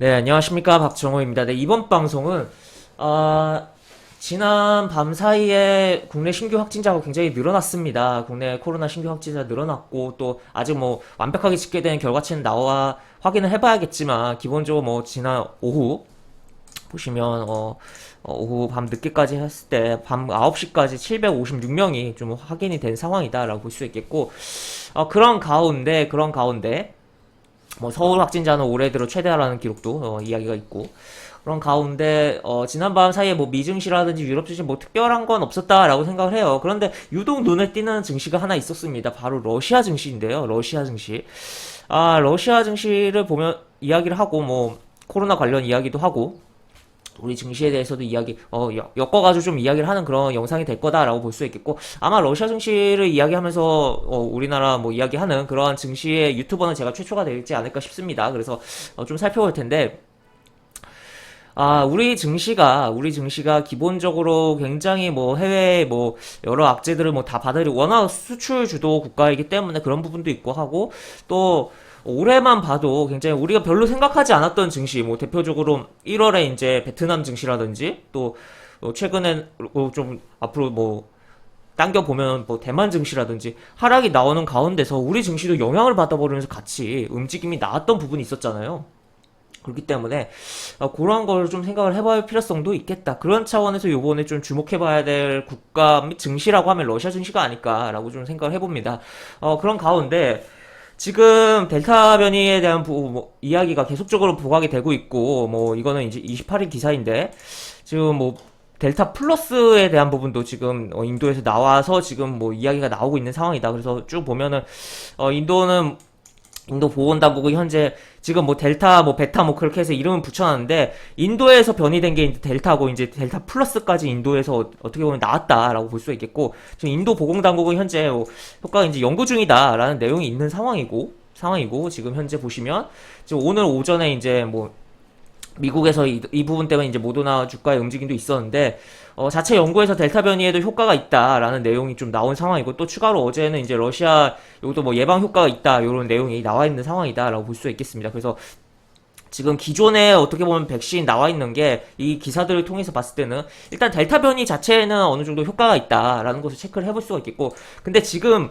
네, 안녕하십니까. 박정호입니다. 네, 이번 방송은, 아, 지난 밤 사이에 국내 신규 확진자가 굉장히 늘어났습니다. 국내 코로나 신규 확진자 늘어났고, 또, 아직 뭐, 완벽하게 집계된 결과치는 나와 확인을 해봐야겠지만, 기본적으로 뭐, 지난 오후, 보시면, 오후 밤 늦게까지 했을 때, 밤 9시까지 756명이 좀 확인이 된 상황이다라고 볼 수 있겠고, 그런 가운데, 뭐 서울 확진자는 올해 들어 최대라는 기록도 이야기가 있고 그런 가운데 지난밤 사이에 뭐 미증시라든지 유럽 증시 뭐 특별한 건 없었다라고 생각을 해요. 그런데 유독 눈에 띄는 증시가 하나 있었습니다. 바로 러시아 증시인데요. 러시아 증시. 러시아 증시를 보면 이야기를 하고 뭐 코로나 관련 이야기도 하고 우리 증시에 대해서도 엮어가지고 좀 이야기를 하는 그런 영상이 될 거다라고 볼 수 있겠고, 아마 러시아 증시를 이야기하면서, 우리나라 뭐 이야기하는 그러한 증시의 유튜버는 제가 최초가 되지 않을까 싶습니다. 그래서, 좀 살펴볼 텐데, 우리 증시가 기본적으로 굉장히 뭐 해외 뭐 여러 악재들을 뭐 다 받으려 워낙 수출 주도 국가이기 때문에 그런 부분도 있고 하고 또 올해만 봐도 굉장히 우리가 별로 생각하지 않았던 증시 뭐 대표적으로 1월에 이제 베트남 증시라든지 또 최근에 좀 앞으로 뭐 당겨 보면 뭐 대만 증시라든지 하락이 나오는 가운데서 우리 증시도 영향을 받아버리면서 같이 움직임이 나왔던 부분이 있었잖아요. 그렇기 때문에 그런 걸 좀 생각을 해볼 필요성도 있겠다. 그런 차원에서 요번에 좀 주목해봐야 될 국가 및 증시라고 하면 러시아 증시가 아닐까라고 좀 생각을 해봅니다. 그런 가운데 지금 델타 변이에 대한 뭐 이야기가 계속적으로 부각이 되고 있고 뭐 이거는 이제 28일 기사인데 지금 뭐 델타 플러스에 대한 부분도 지금 인도에서 나와서 지금 뭐 이야기가 나오고 있는 상황이다. 그래서 쭉 보면은 인도 보건당국은 현재 지금 뭐 델타 뭐 베타 뭐 그렇게 해서 이름을 붙여놨는데 인도에서 변이된 게 이제 델타고 이제 델타 플러스까지 인도에서 어떻게 보면 나왔다라고 볼 수 있겠고 지금 인도 보건당국은 현재 효과가 이제 연구 중이다라는 내용이 있는 상황이고 지금 현재 보시면 지금 오늘 오전에 이제 뭐 미국에서 이 부분 때문에 이제 모더나 주가의 움직임도 있었는데 자체 연구에서 델타 변이에도 효과가 있다라는 내용이 좀 나온 상황이고 또 추가로 어제는 이제 러시아 여기도 뭐 예방 효과가 있다 이런 내용이 나와 있는 상황이다라고 볼 수 있겠습니다. 그래서 지금 기존에 어떻게 보면 백신 나와 있는 게 이 기사들을 통해서 봤을 때는 일단 델타 변이 자체에는 어느 정도 효과가 있다라는 것을 체크를 해볼 수가 있겠고 근데 지금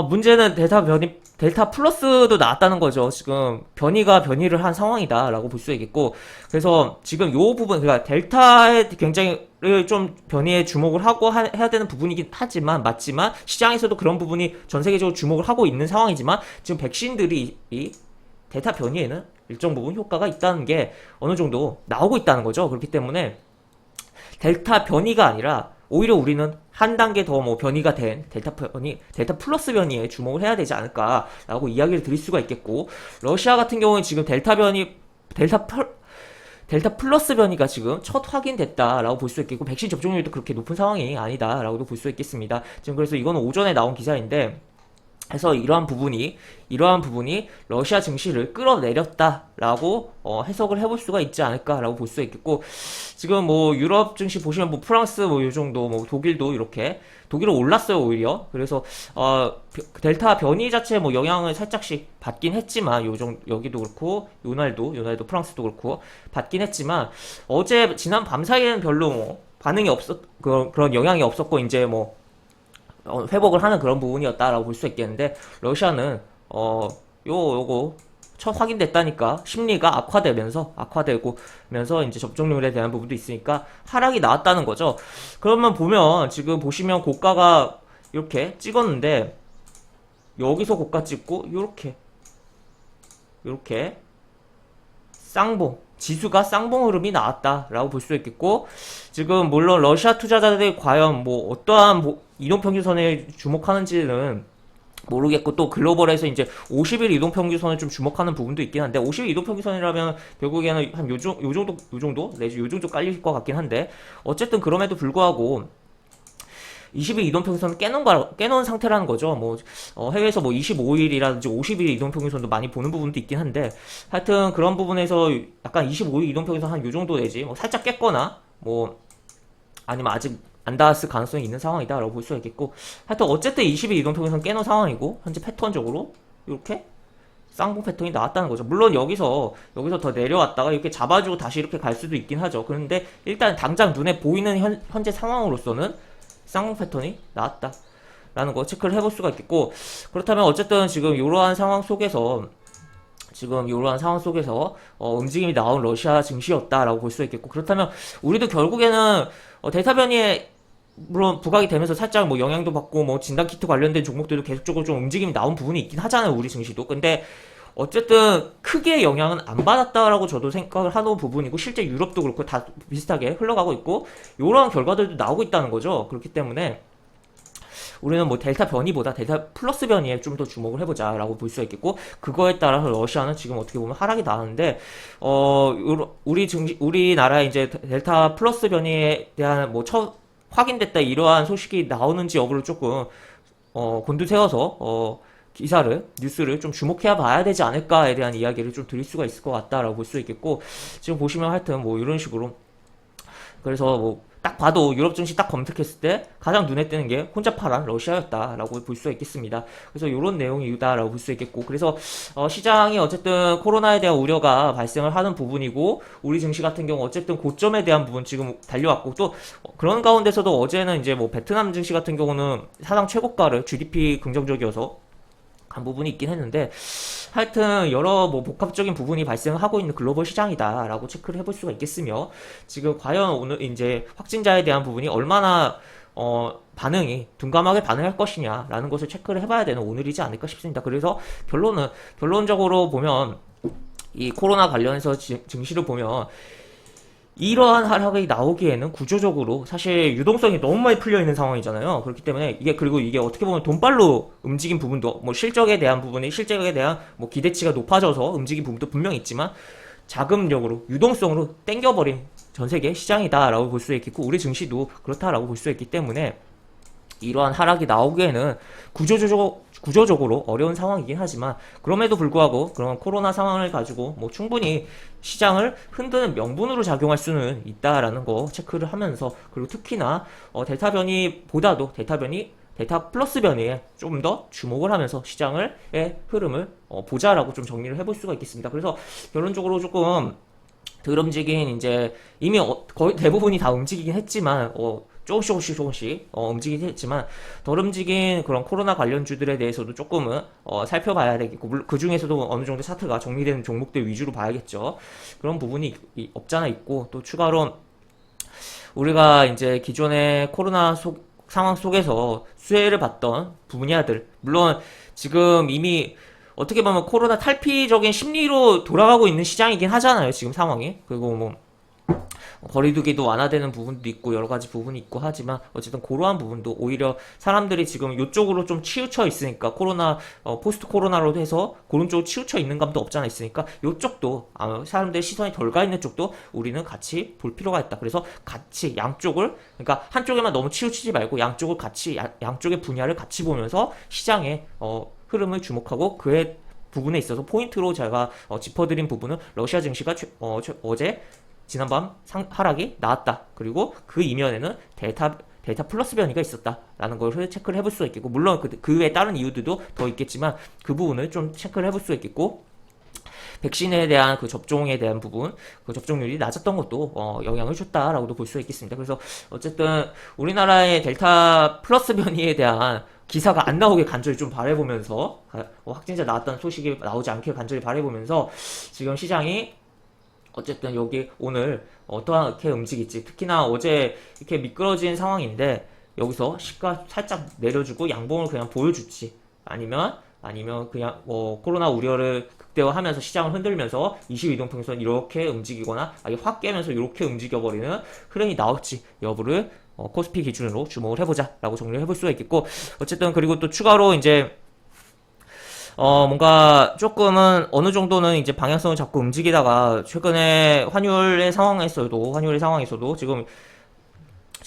문제는 델타 플러스도 나왔다는 거죠. 지금 변이를 한 상황이다라고 볼 수 있겠고, 그래서 지금 요 부분, 그러니까 델타에 굉장히 좀 변이에 주목을 하고 해야 되는 부분이긴 맞지만, 시장에서도 그런 부분이 전 세계적으로 주목을 하고 있는 상황이지만, 지금 백신들이 이 델타 변이에는 일정 부분 효과가 있다는 게 어느 정도 나오고 있다는 거죠. 그렇기 때문에, 델타 변이가 아니라 오히려 우리는 한 단계 더 뭐 변이가 된 델타 플러스 변이에 주목을 해야 되지 않을까라고 이야기를 드릴 수가 있겠고 러시아 같은 경우는 지금 델타 델타 플러스 변이가 지금 첫 확인됐다라고 볼 수 있겠고 백신 접종률도 그렇게 높은 상황이 아니다라고도 볼 수 있겠습니다. 지금 그래서 이거는 오전에 나온 기사인데 해서 이러한 부분이 러시아 증시를 끌어내렸다라고 해석을 해볼 수가 있지 않을까라고 볼 수 있겠고 지금 뭐 유럽 증시 보시면 뭐 프랑스 뭐 요 정도 뭐 독일도 이렇게 독일은 올랐어요 오히려 그래서 델타 변이 자체 뭐 영향을 살짝씩 받긴 했지만 요정 여기도 그렇고 요날도 프랑스도 그렇고 받긴 했지만 어제 지난 밤 사이에는 별로 뭐 반응이 없었 그런 영향이 없었고 이제 뭐 회복을 하는 그런 부분이었다라고 볼 수 있겠는데 러시아는 요거 첫 확인됐다니까 심리가 악화되면서 이제 접종률에 대한 부분도 있으니까 하락이 나왔다는 거죠. 그러면 보면 지금 보시면 고가가 이렇게 찍었는데 여기서 고가 찍고 요렇게 지수가 쌍봉 흐름이 나왔다라고 볼 수 있겠고 지금 물론 러시아 투자자들이 과연 뭐 어떠한 이동평균선에 주목하는지는 모르겠고 또 글로벌에서 이제 50일 이동평균선을 좀 주목하는 부분도 있긴 한데 50일 이동평균선이라면 결국에는 한 요 정도 내지 요 정도 깔릴 것 같긴 한데 어쨌든 그럼에도 불구하고 20일 이동평균선을 깨놓은 상태라는 거죠. 뭐, 해외에서 뭐 25일이라든지 50일 이동평균선도 많이 보는 부분도 있긴 한데, 하여튼 그런 부분에서 약간 25일 이동평균선 한 요 정도 내지, 뭐 살짝 깼거나, 뭐, 아니면 아직 안 닿았을 가능성이 있는 상황이다라고 볼 수가 있겠고, 하여튼 어쨌든 20일 이동평균선 깨놓은 상황이고, 현재 패턴적으로, 이렇게 쌍봉 패턴이 나왔다는 거죠. 물론 여기서 더 내려왔다가 이렇게 잡아주고 다시 이렇게 갈 수도 있긴 하죠. 그런데 일단 당장 눈에 보이는 현재 상황으로서는 쌍봉 패턴이 나왔다라는 거 체크를 해볼 수가 있겠고, 그렇다면 어쨌든 지금 이러한 상황 속에서 움직임이 나온 러시아 증시였다라고 볼 수 있겠고, 그렇다면 우리도 결국에는 델타 변이에 물론 부각이 되면서 살짝 뭐 영향도 받고 뭐 진단키트 관련된 종목들도 계속적으로 좀 움직임이 나온 부분이 있긴 하잖아요, 우리 증시도. 근데 어쨌든 크게 영향은 안 받았다라고 저도 생각을 하는 부분이고, 실제 유럽도 그렇고 다 비슷하게 흘러가고 있고 이러한 결과들도 나오고 있다는 거죠. 그렇기 때문에 우리는 뭐 델타 변이보다 델타 플러스 변이에 좀 더 주목을 해보자라고 볼 수 있겠고, 그거에 따라서 러시아는 지금 어떻게 보면 하락이 나왔는데, 우리나라에 이제 델타 플러스 변이에 대한 뭐 확인됐다 이러한 소식이 나오는지 여부를 조금 곤두세워서 뉴스를 좀 주목해야 봐야 되지 않을까에 대한 이야기를 좀 드릴 수가 있을 것 같다라고 볼 수 있겠고, 지금 보시면 하여튼 뭐 이런 식으로, 그래서 뭐 딱 봐도 유럽 증시 딱 검색했을 때 가장 눈에 띄는 게 혼자 파란 러시아였다라고 볼 수 있겠습니다. 그래서 이런 내용이다라고 볼 수 있겠고, 그래서 시장이 어쨌든 코로나에 대한 우려가 발생을 하는 부분이고, 우리 증시 같은 경우 어쨌든 고점에 대한 부분 지금 달려왔고, 또 그런 가운데서도 어제는 이제 뭐 베트남 증시 같은 경우는 사상 최고가를 GDP 긍정적이어서 한 부분이 있긴 했는데, 하여튼 여러 뭐 복합적인 부분이 발생하고 있는 글로벌 시장이다라고 체크를 해볼 수가 있겠으며, 지금 과연 오늘 이제 확진자에 대한 부분이 얼마나 반응이 둔감하게 반응할 것이냐라는 것을 체크를 해봐야 되는 오늘이지 않을까 싶습니다. 그래서 결론적으로 보면 이 코로나 관련해서 증시를 보면 이러한 하락이 나오기에는 구조적으로 사실 유동성이 너무 많이 풀려 있는 상황이잖아요. 그렇기 때문에 그리고 이게 어떻게 보면 돈발로 움직인 부분도, 뭐 실적에 대한 뭐 기대치가 높아져서 움직인 부분도 분명히 있지만, 자금력으로 유동성으로 땡겨버린 전 세계 시장이다라고 볼 수 있겠고, 우리 증시도 그렇다라고 볼 수 있기 때문에 이러한 하락이 나오기에는 구조적으로 어려운 상황이긴 하지만, 그럼에도 불구하고 그런 코로나 상황을 가지고 뭐 충분히 시장을 흔드는 명분으로 작용할 수는 있다라는 거 체크를 하면서, 그리고 특히나 델타 변이보다도 델타 플러스 변이에 좀 더 주목을 하면서 시장의 흐름을 보자라고 좀 정리를 해볼 수가 있겠습니다. 그래서 결론적으로 조금 덜 움직인, 이제 이미 거의 대부분이 다 움직이긴 했지만 조금씩 움직이긴 했지만 덜 움직인 그런 코로나 관련주들에 대해서도 조금은 살펴봐야 되겠고, 물론 그 중에서도 어느 정도 차트가 정리되는 종목들 위주로 봐야겠죠. 그런 부분이 없잖아 있고, 또 추가로 우리가 이제 기존의 코로나 상황 속에서 수혜를 봤던 분야들, 물론 지금 이미 어떻게 보면 코로나 탈피적인 심리로 돌아가고 있는 시장이긴 하잖아요, 지금 상황이. 그리고 뭐 거리두기도 완화되는 부분도 있고 여러 가지 부분이 있고 하지만, 어쨌든 그러한 부분도 오히려 사람들이 지금 이쪽으로 좀 치우쳐 있으니까, 코로나 포스트 코로나로 해서 그런 쪽으로 치우쳐 있는 감도 없잖아 있으니까, 이쪽도 사람들의 시선이 덜 가 있는 쪽도 우리는 같이 볼 필요가 있다. 그래서 같이 양쪽을, 그러니까 한쪽에만 너무 치우치지 말고 양쪽을 같이, 양쪽의 분야를 같이 보면서 시장의 흐름을 주목하고, 그의 부분에 있어서 포인트로 제가 짚어드린 부분은 러시아 증시가 어제 지난밤 하락이 나왔다. 그리고 그 이면에는 델타 플러스 변이가 있었다라는 걸 체크를 해볼 수가 있겠고, 물론 그 외에 다른 이유들도 더 있겠지만 그 부분을 좀 체크를 해볼 수가 있겠고, 백신에 대한 그 접종에 대한 부분, 그 접종률이 낮았던 것도 영향을 줬다라고도 볼 수 있겠습니다. 그래서 어쨌든 우리나라의 델타 플러스 변이에 대한 기사가 안 나오게 간절히 좀 바라보면서, 확진자 나왔다는 소식이 나오지 않게 간절히 바라보면서, 지금 시장이 어쨌든 여기 오늘 어떻게 움직일지, 특히나 어제 이렇게 미끄러진 상황인데 여기서 시가 살짝 내려주고 양봉을 그냥 보여줄지, 아니면 그냥 코로나 우려를 극대화하면서 시장을 흔들면서 22동평선 이렇게 움직이거나 아예 확 깨면서 이렇게 움직여버리는 흐름이 나올지 여부를 코스피 기준으로 주목을 해보자 라고 정리를 해볼 수가 있겠고, 어쨌든 그리고 또 추가로 이제 뭔가 조금은 어느 정도는 이제 방향성을 잡고 움직이다가, 최근에 환율의 상황에서도 지금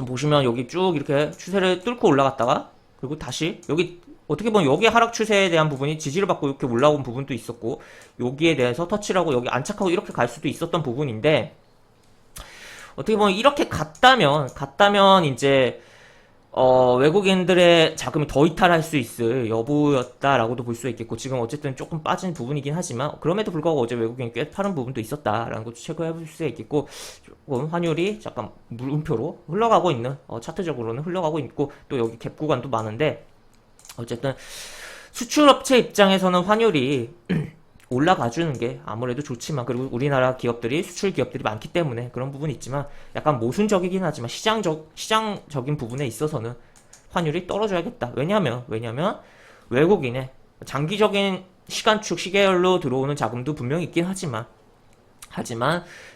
보시면 여기 쭉 이렇게 추세를 뚫고 올라갔다가, 그리고 다시 여기 어떻게 보면 여기 하락 추세에 대한 부분이 지지를 받고 이렇게 올라온 부분도 있었고, 여기에 대해서 터치를 하고 여기 안착하고 이렇게 갈 수도 있었던 부분인데, 어떻게 보면 이렇게 갔다면 이제 외국인들의 자금이 더 이탈할 수 있을 여부였다라고도 볼 수 있겠고, 지금 어쨌든 조금 빠진 부분이긴 하지만, 그럼에도 불구하고 어제 외국인이 꽤 파는 부분도 있었다라는 것도 체크해 볼 수 있겠고, 조금 환율이 잠깐 물음표로 흘러가고 있는, 차트적으로는 흘러가고 있고, 또 여기 갭 구간도 많은데, 어쨌든 수출업체 입장에서는 환율이 올라가주는 게 아무래도 좋지만, 그리고 우리나라 기업들이 수출 기업들이 많기 때문에 그런 부분이 있지만, 약간 모순적이긴 하지만 시장적인 부분에 있어서는 환율이 떨어져야겠다. 왜냐면 외국인의 장기적인 시간축 시계열로 들어오는 자금도 분명히 있긴 하지만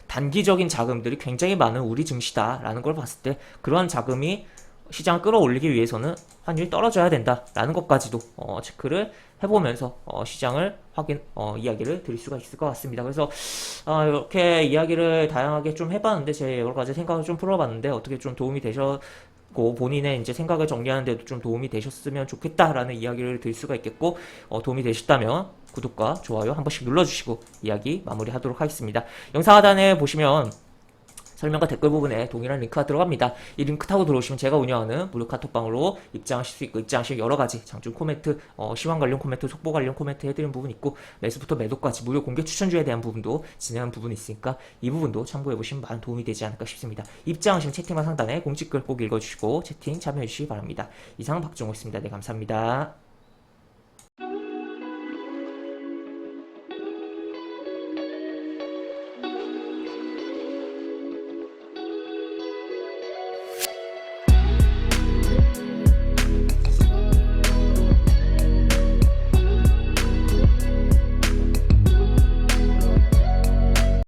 단기적인 자금들이 굉장히 많은 우리 증시다라는 걸 봤을 때, 그러한 자금이 시장을 끌어올리기 위해서는 환율이 떨어져야 된다라는 것까지도 체크를 해보면서 시장을 이야기를 드릴 수가 있을 것 같습니다. 그래서 이렇게 이야기를 다양하게 좀 해봤는데, 제 여러 가지 생각을 좀 풀어봤는데, 어떻게 좀 도움이 되셨고, 본인의 이제 생각을 정리하는 데도 좀 도움이 되셨으면 좋겠다라는 이야기를 드릴 수가 있겠고, 도움이 되셨다면 구독과 좋아요 한 번씩 눌러주시고 이야기 마무리하도록 하겠습니다. 영상 하단에 보시면 설명과 댓글 부분에 동일한 링크가 들어갑니다. 이 링크 타고 들어오시면 제가 운영하는 무료 카톡방으로 입장하실 수 있고, 입장하실 여러 가지 장중 코멘트, 시황 관련 코멘트, 속보 관련 코멘트 해드리는 부분 있고, 매수부터 매도까지 무료 공개 추천주에 대한 부분도 진행한 부분이 있으니까 이 부분도 참고해보시면 많은 도움이 되지 않을까 싶습니다. 입장하시면 채팅방 상단에 공지글 꼭 읽어주시고 채팅 참여해주시기 바랍니다. 이상 박정호였습니다. 네, 감사합니다.